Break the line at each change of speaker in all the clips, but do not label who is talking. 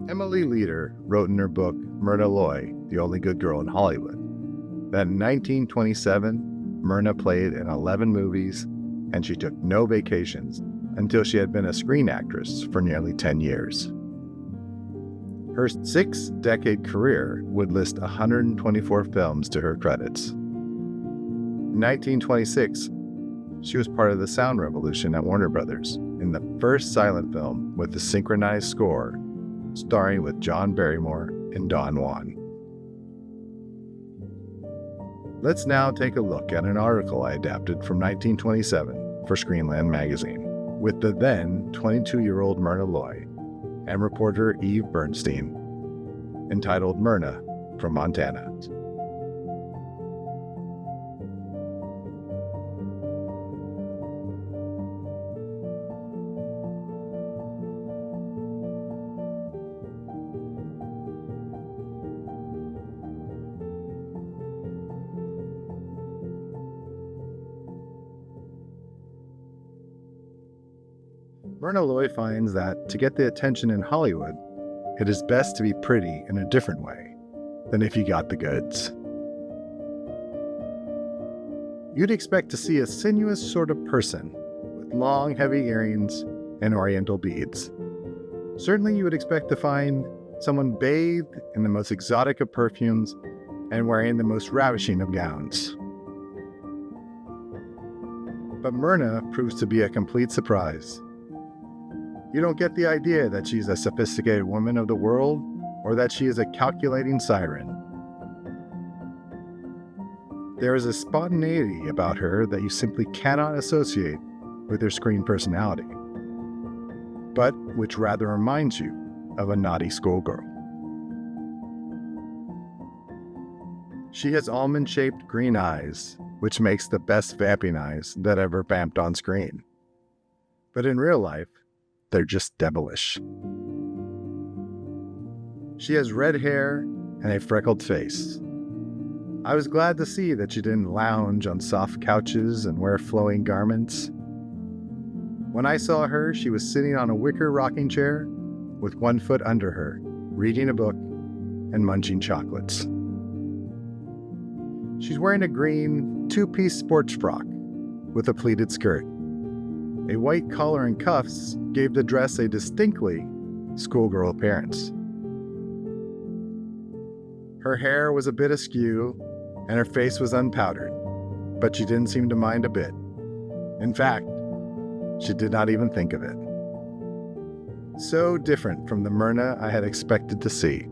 Emily Leader wrote in her book Myrna Loy, The Only Good Girl in Hollywood, that in 1927, Myrna played in 11 movies and she took no vacations until she had been a screen actress for nearly 10 years. Her 6-decade career would list 124 films to her credits. In 1926, she was part of the sound revolution at Warner Brothers in the first silent film with a synchronized score, starring with John Barrymore and Don Juan. Let's now take a look at an article I adapted from 1927 for Screenland magazine with the then 22-year-old Myrna Loy and reporter Eve Bernstein, entitled Myrna from Montana. Myrna Loy finds that to get the attention in Hollywood, it is best to be pretty in a different way than if you got the goods. You'd expect to see a sinuous sort of person with long, heavy earrings and oriental beads. Certainly you would expect to find someone bathed in the most exotic of perfumes and wearing the most ravishing of gowns. But Myrna proves to be a complete surprise. You don't get the idea that she's a sophisticated woman of the world or that she is a calculating siren. There is a spontaneity about her that you simply cannot associate with her screen personality, but which rather reminds you of a naughty schoolgirl. She has almond-shaped green eyes, which makes the best vamping eyes that ever vamped on screen. But in real life, they're just devilish. She has red hair and a freckled face. I was glad to see that she didn't lounge on soft couches and wear flowing garments. When I saw her, she was sitting on a wicker rocking chair with one foot under her, reading a book and munching chocolates. She's wearing a green 2-piece sports frock with a pleated skirt. A white collar and cuffs gave the dress a distinctly schoolgirl appearance. Her hair was a bit askew, and her face was unpowdered, but she didn't seem to mind a bit. In fact, she did not even think of it. So different from the Myrna I had expected to see.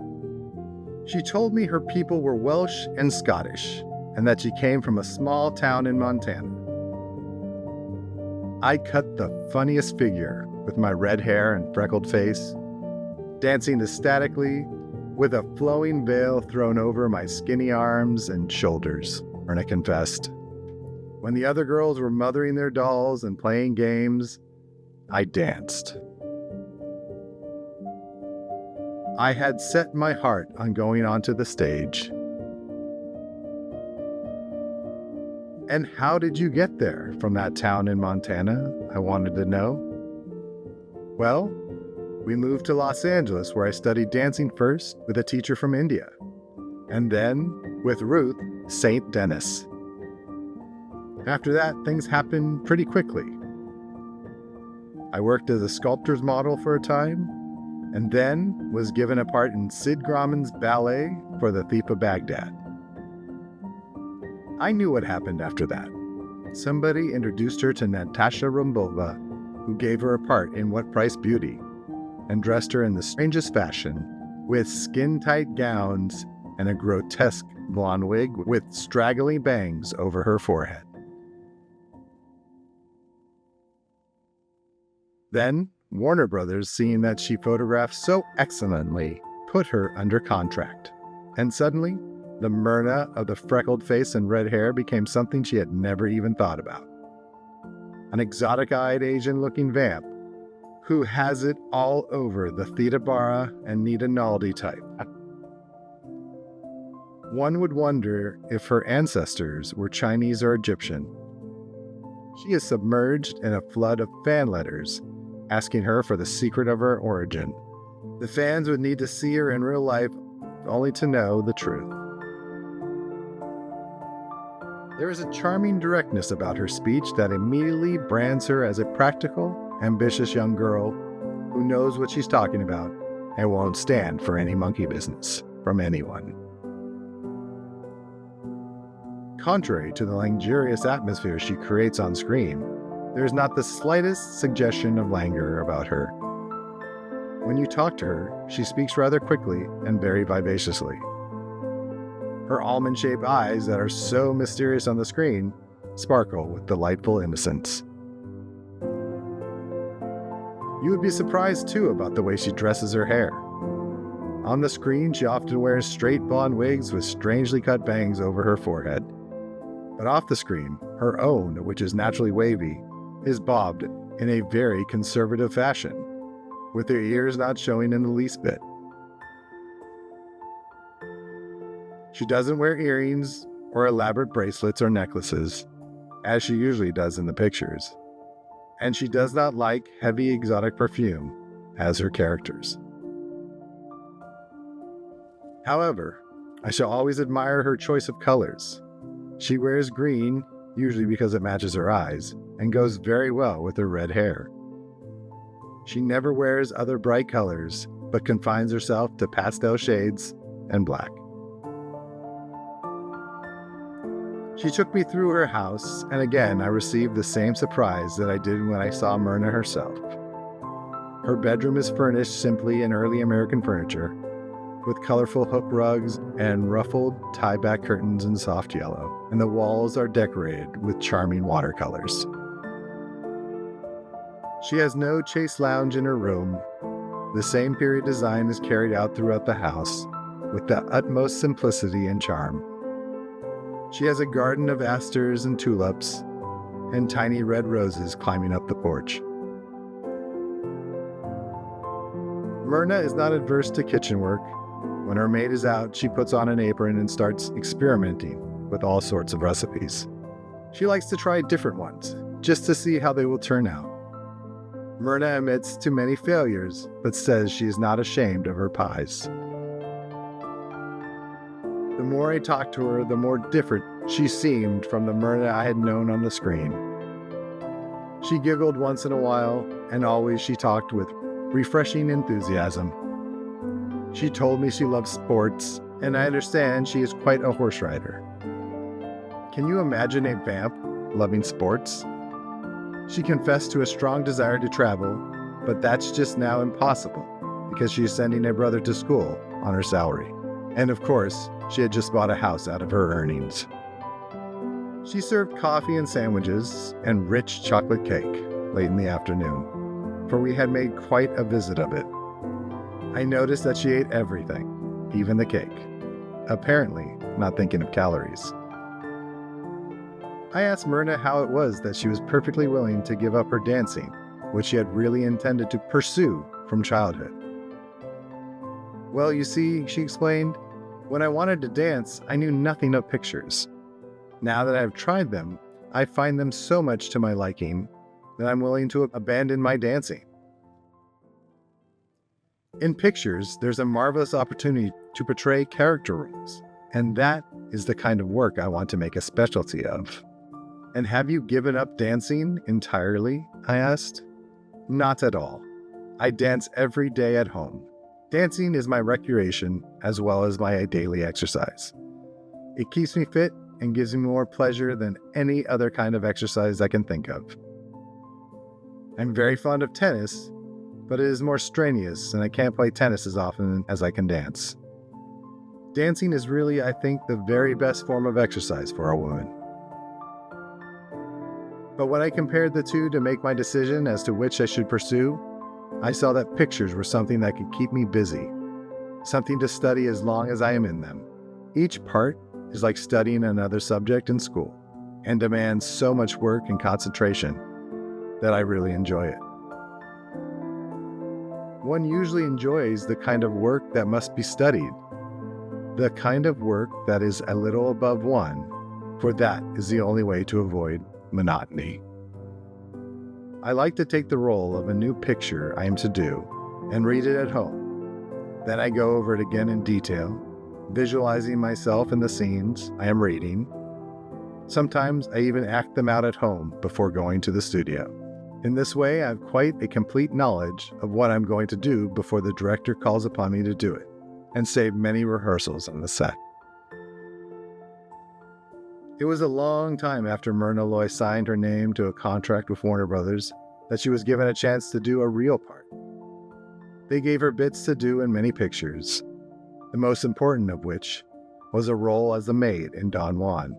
She told me her people were Welsh and Scottish, and that she came from a small town in Montana. I cut the funniest figure with my red hair and freckled face, dancing ecstatically with a flowing veil thrown over my skinny arms and shoulders, Myrna confessed. When the other girls were mothering their dolls and playing games, I danced. I had set my heart on going onto the stage. And how did you get there from that town in Montana? I wanted to know. Well, we moved to Los Angeles, where I studied dancing first with a teacher from India, and then with Ruth St. Denis. After that, things happened pretty quickly. I worked as a sculptor's model for a time, and then was given a part in Sid Grauman's ballet for The Thief of Baghdad. I knew what happened after that. Somebody introduced her to Natasha Rombova, who gave her a part in What Price Beauty, and dressed her in the strangest fashion, with skin-tight gowns and a grotesque blonde wig with straggling bangs over her forehead. Then, Warner Brothers, seeing that she photographed so excellently, put her under contract. And suddenly, the Myrna of the freckled face and red hair became something she had never even thought about. An exotic-eyed Asian-looking vamp who has it all over the Theta Bara and Nita Naldi type. One would wonder if her ancestors were Chinese or Egyptian. She is submerged in a flood of fan letters asking her for the secret of her origin. The fans would need to see her in real life only to know the truth. There is a charming directness about her speech that immediately brands her as a practical, ambitious young girl who knows what she's talking about and won't stand for any monkey business from anyone. Contrary to the luxurious atmosphere she creates on screen, there is not the slightest suggestion of languor about her. When you talk to her, she speaks rather quickly and very vivaciously. Her almond-shaped eyes that are so mysterious on the screen sparkle with delightful innocence. You would be surprised too about the way she dresses her hair. On the screen, she often wears straight blonde wigs with strangely cut bangs over her forehead. But off the screen, her own, which is naturally wavy, is bobbed in a very conservative fashion, with her ears not showing in the least bit. She doesn't wear earrings or elaborate bracelets or necklaces, as she usually does in the pictures, and she does not like heavy exotic perfume as her characters. However, I shall always admire her choice of colors. She wears green, usually because it matches her eyes, and goes very well with her red hair. She never wears other bright colors, but confines herself to pastel shades and black. She took me through her house, and again I received the same surprise that I did when I saw Myrna herself. Her bedroom is furnished simply in early American furniture, with colorful hook rugs and ruffled tie-back curtains in soft yellow, and the walls are decorated with charming watercolors. She has no chaise lounge in her room. The same period design is carried out throughout the house, with the utmost simplicity and charm. She has a garden of asters and tulips, and tiny red roses climbing up the porch. Myrna is not adverse to kitchen work. When her maid is out, she puts on an apron and starts experimenting with all sorts of recipes. She likes to try different ones, just to see how they will turn out. Myrna admits to many failures, but says she is not ashamed of her pies. The more I talked to her, the more different she seemed from the Myrna I had known on the screen. She giggled once in a while, and always she talked with refreshing enthusiasm. She told me she loves sports, and I understand she is quite a horse rider. Can you imagine a vamp loving sports? She confessed to a strong desire to travel, but that's just now impossible because she is sending a brother to school on her salary. And of course, she had just bought a house out of her earnings. She served coffee and sandwiches and rich chocolate cake late in the afternoon, for we had made quite a visit of it. I noticed that she ate everything, even the cake, apparently not thinking of calories. I asked Myrna how it was that she was perfectly willing to give up her dancing, which she had really intended to pursue from childhood. Well, you see, she explained, when I wanted to dance, I knew nothing of pictures. Now that I have tried them, I find them so much to my liking that I'm willing to abandon my dancing. In pictures, there's a marvelous opportunity to portray character roles, and that is the kind of work I want to make a specialty of. And have you given up dancing entirely? I asked. Not at all. I dance every day at home. Dancing is my recreation as well as my daily exercise. It keeps me fit and gives me more pleasure than any other kind of exercise I can think of. I'm very fond of tennis, but it is more strenuous and I can't play tennis as often as I can dance. Dancing is really, I think, the very best form of exercise for a woman. But when I compared the two to make my decision as to which I should pursue, I saw that pictures were something that could keep me busy, something to study as long as I am in them. Each part is like studying another subject in school and demands so much work and concentration that I really enjoy it. One usually enjoys the kind of work that must be studied, the kind of work that is a little above one, for that is the only way to avoid monotony. I like to take the role of a new picture I am to do and read it at home, Then I go over it again in detail, visualizing myself in the scenes I am reading. Sometimes I even act them out at home before going to the studio. In this way, I have quite a complete knowledge of what I'm going to do before the director calls upon me to do it, and save many rehearsals on the set. It was a long time after Myrna Loy signed her name to a contract with Warner Brothers that she was given a chance to do a real part. They gave her bits to do in many pictures, the most important of which was a role as the maid in Don Juan.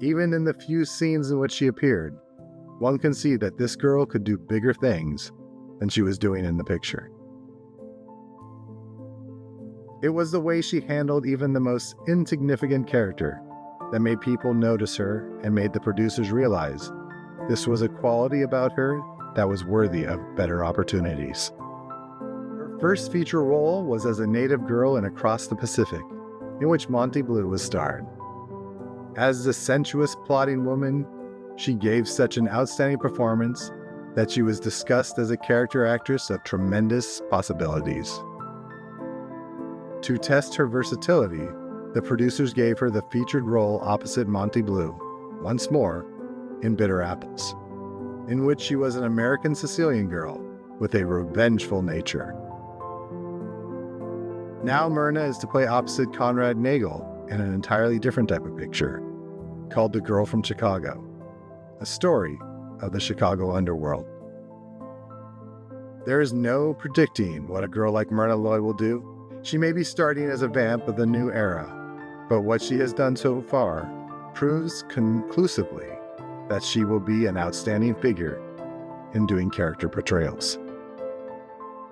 Even in the few scenes in which she appeared, one can see that this girl could do bigger things than she was doing in the picture. It was the way she handled even the most insignificant character that made people notice her and made the producers realize this was a quality about her that was worthy of better opportunities. Her first feature role was as a native girl in Across the Pacific, in which Monty Blue was starred. As the sensuous, plotting woman, she gave such an outstanding performance that she was discussed as a character actress of tremendous possibilities. To test her versatility, the producers gave her the featured role opposite Monty Blue, once more, in Bitter Apples, in which she was an American Sicilian girl with a revengeful nature. Now Myrna is to play opposite Conrad Nagel in an entirely different type of picture, called The Girl from Chicago, a story of the Chicago underworld. There is no predicting what a girl like Myrna Loy will do. She may be starting as a vamp of the new era, but what she has done so far proves conclusively that she will be an outstanding figure in doing character portrayals.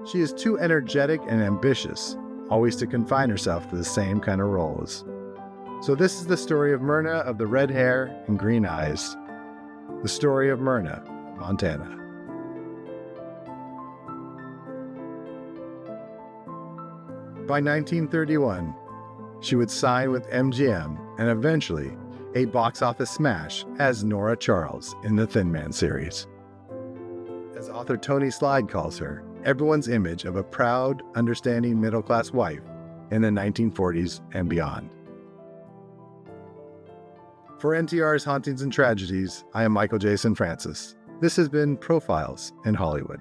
She is too energetic and ambitious always to confine herself to the same kind of roles. So this is the story of Myrna of the red hair and green eyes, the story of Myrna, Montana. By 1931, she would sign with MGM and eventually a box office smash as Nora Charles in the Thin Man series. As author Tony Slide calls her, everyone's image of a proud, understanding middle-class wife in the 1940s and beyond. For NTR's Hauntings and Tragedies, I am Michael Jason Francis. This has been Profiles in Hollywood.